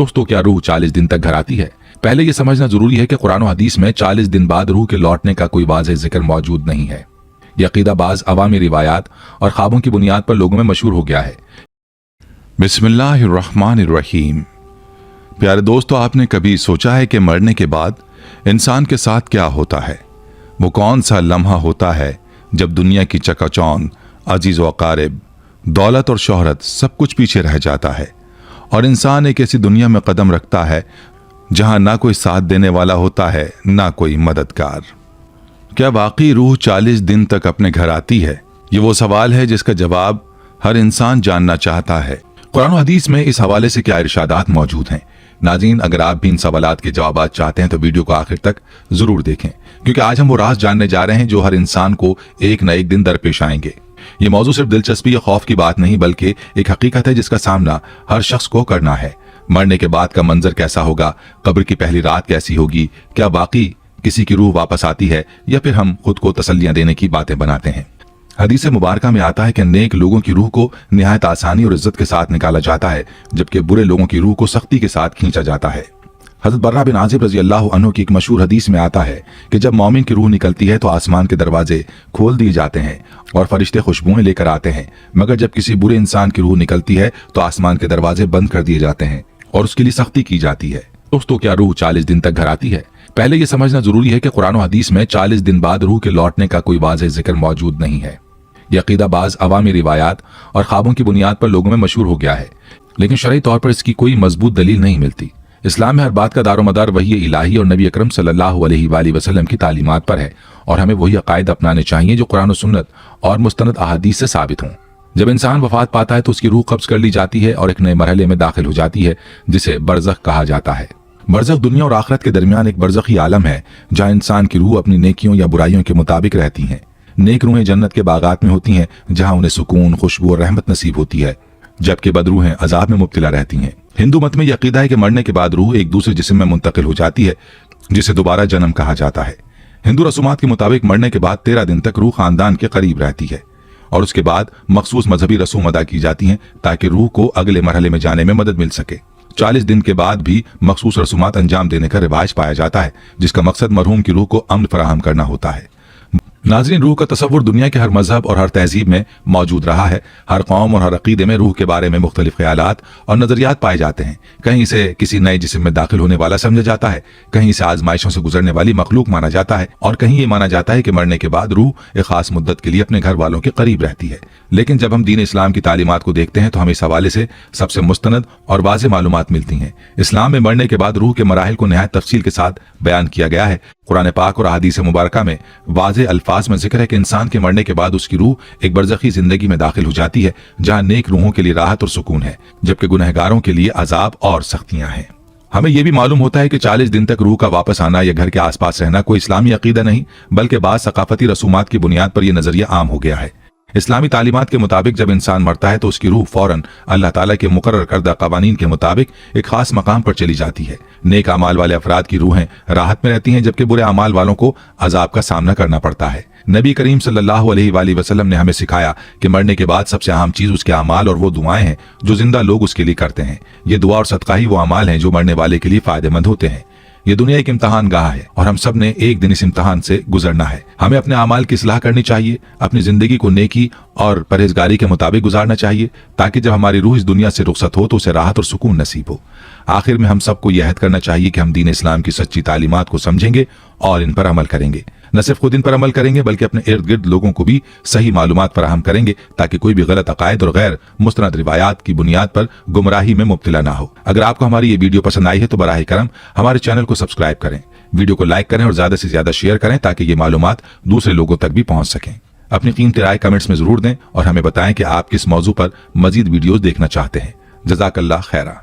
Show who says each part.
Speaker 1: दोस्तों, क्या रूह 40 दिन तक घर आती है? पहले ये समझना जरूरी है कि कुरान और हदीस में 40 दिन बाद रूह के लौटने का कोई वाज़ेह जिक्र मौजूद नहीं है। यह अकीदा बाज़ अवामी रिवायात और ख्वाबों की बुनियाद पर लोगों में मशहूर हो गया है।
Speaker 2: बिस्मिल्लाहिर्रहमानिर्रहीम। प्यारे दोस्तों, आपने कभी सोचा है कि मरने के बाद इंसान के साथ क्या होता है? वो कौन सा लम्हा होता है जब दुनिया की चकाचौंध, अजीज़ व अकारिब, दौलत और शोहरत सब कुछ पीछे रह जाता है और इंसान एक ऐसी दुनिया में कदम रखता है जहां ना कोई साथ देने वाला होता है, ना कोई मददगार। क्या वाकई रूह 40 दिन तक अपने घर आती है? ये वो सवाल है जिसका जवाब हर इंसान जानना चाहता है।
Speaker 1: कुरान और हदीस में इस हवाले से क्या इरशादात मौजूद हैं? नाज़रीन, अगर आप भी इन सवालात के जवाब चाहते हैं तो वीडियो को आखिर तक जरूर देखें, क्योंकि आज हम वो राज जानने जा रहे हैं जो हर इंसान को एक न एक दिन दरपेश आएंगे। ये मौजूद सिर्फ दिलचस्पी या खौफ की बात नहीं, बल्कि एक हकीकत है जिसका सामना हर शख्स को करना है। मरने के बाद का मंजर कैसा होगा? कब्र की पहली रात कैसी होगी? क्या बाकी किसी की रूह वापस आती है या फिर हम खुद को तसल्लियां देने की बातें बनाते हैं? हदीस मुबारका में आता है कि नेक लोगों की रूह को निहायत आसानी और इज्जत के साथ निकाला जाता है, जबकि बुरे लोगों की रूह को सख्ती के साथ खींचा जाता है। हज़रत बर्रा बिन आज़िब रज़ी अल्लाह अन्हु की एक मशहूर हदीस में आता है कि जब मोमिन की रूह निकलती है तो आसमान के दरवाजे खोल दिए जाते हैं और फरिश्ते खुशबुएं लेकर आते हैं, मगर जब किसी बुरे इंसान की रूह निकलती है तो आसमान के दरवाजे बंद कर दिए जाते हैं और उसके लिए सख्ती की जाती है। दोस्तों, क्या रूह 40 दिन तक घर आती है? पहले यह समझना जरूरी है कि कुरान और हदीस में 40 दिन बाद रूह के लौटने का कोई वाज़ेह जिक्र मौजूद नहीं है। यह अकीदा बाज़ अवामी रिवायात और ख्वाबों की बुनियाद पर लोगों में मशहूर हो गया है, लेकिन शरई तौर पर इसकी कोई मजबूत दलील नहीं मिलती। इस्लाम में हर बात का दारोमदार वही इलाही और नबी अकरम सल्लल्लाहु अलैहि वसल्लम की तालीमात पर है, और हमें वही अकायद अपनाने चाहिए जो कुरान और सुन्नत और मुस्तनद अहादीस से साबित हों। जब इंसान वफात पाता है तो उसकी रूह कब्ज कर ली जाती है और एक नए मरहले में दाखिल हो जाती है, जिसे बरज़ख कहा जाता है। बरज़ख दुनिया और आखिरत के दरमियान एक बरज़खी आलम है जहाँ इंसान की रूह अपनी नेकियों या बुराइयों के मुताबिक रहती हैं। नेक रूहें जन्नत के बागात में होती हैं जहां उन्हें सुकून, खुशबू और रहमत नसीब होती है, जबकि बदरूहें अजाब में मुब्तला रहती हैं। हिंदू मत में यह अकीदा है कि मरने के बाद रूह एक दूसरे जिस्म में मुंतकिल हो जाती है, जिसे दोबारा जन्म कहा जाता है। हिंदू रसूमात के मुताबिक मरने के बाद 13 दिन तक रूह खानदान के करीब रहती है और उसके बाद मखसूस मजहबी रसूम अदा की जाती हैं ताकि रूह को अगले मरहले में जाने में मदद मिल सके। 40 दिन के बाद भी मखसूस रसूमात अंजाम देने का रिवाज पाया जाता है, जिसका मकसद मरहूम की रूह को अमन फराहम करना होता है। नाज़रीन, रूह का तसव्वुर दुनिया के हर मजहब और हर तहजीब में मौजूद रहा है। हर कौम और हर अकीदे में रूह के बारे में मुख्तलिफ ख्यालात और नजरियात पाए जाते हैं। कहीं इसे किसी नए जिस्म में दाखिल होने वाला समझा जाता है, कहीं इसे आजमाइशों से गुजरने वाली मखलूक माना जाता है, और कहीं ये माना जाता है कि मरने के बाद रूह एक खास मुद्दत के लिए अपने घर वालों के करीब रहती है। लेकिन जब हम दीन इस्लाम की तालीमात को देखते हैं तो हमें इस हवाले से सबसे मुस्तनद और वाज़ेह मालूमात मिलती हैं। इस्लाम में मरने के बाद रूह के मराहिल को निहायत तफसील के साथ बयान किया गया है। कुरान पाक और अहादीस मुबारका में वाज़ेह अल्फाज में जिक्र है कि इंसान के मरने के बाद उसकी रूह एक बरज़खी जिंदगी में दाखिल हो जाती है जहां नेक रूहों के लिए राहत और सुकून है, जबकि गुनहगारों के लिए अजाब और सख्तियां हैं। हमें यह भी मालूम होता है कि 40 दिन तक रूह का वापस आना या घर के आसपास रहना कोई इस्लामी अकीदा नहीं, बल्कि बाज़ सकाफती रसूमात की बुनियाद पर यह नजरिया आम हो गया है। इस्लामी तालीमात के मुताबिक जब इंसान मरता है तो उसकी रूह फौरन अल्लाह ताला के मुकर्रर करदा कवानीन के मुताबिक एक खास मकाम पर चली जाती है। नेक अमाल वाले अफराद की रूहें राहत में रहती हैं, जबकि बुरे अमाल वालों को अजाब का सामना करना पड़ता है। नबी करीम सल्लल्लाहु अलैहि वसल्लम ने हमें सिखाया कि मरने के बाद सबसे अहम चीज उसके अमाल और वो दुआएं हैं जो जिंदा लोग उसके लिए करते हैं। ये दुआ और सदका ही वो अमाल हैं जो मरने वाले के लिए फायदेमंद होते हैं। ये दुनिया एक इम्तहान गाह है और हम सब ने एक दिन इस इम्तहान से गुजरना है। हमें अपने अमाल की इस्लाह करनी चाहिए, अपनी जिंदगी को नेकी और परहेजगारी के मुताबिक गुजारना चाहिए, ताकि जब हमारी रूह इस दुनिया से रुखसत हो तो उसे राहत और सुकून नसीब हो। आखिर में हम सबको यह अहद करना चाहिए कि हम दीन इस्लाम की सच्ची तालीमात को समझेंगे और इन पर अमल करेंगे। न सिर्फ खुद इन पर अमल करेंगे बल्कि अपने इर्द गिर्द लोगों को भी सही मालूमात फराहम करेंगे, ताकि कोई भी गलत अकायद और गैर मुस्तनद रिवायात की बुनियाद पर गुमराही में मुब्तला ना हो। अगर आपको हमारी ये वीडियो पसंद आई है तो बराह करम हमारे चैनल को सब्सक्राइब करें, वीडियो को लाइक करें और ज्यादा से ज्यादा शेयर करें ताकि ये मालूमात दूसरे लोगों तक भी पहुंच सकें। अपनी कीमती राय कमेंट्स में जरूर दें और हमें बताएं कि आप किस मौजू पर मजीद वीडियोस देखना चाहते हैं। जज़ाकल्लाह खैरा।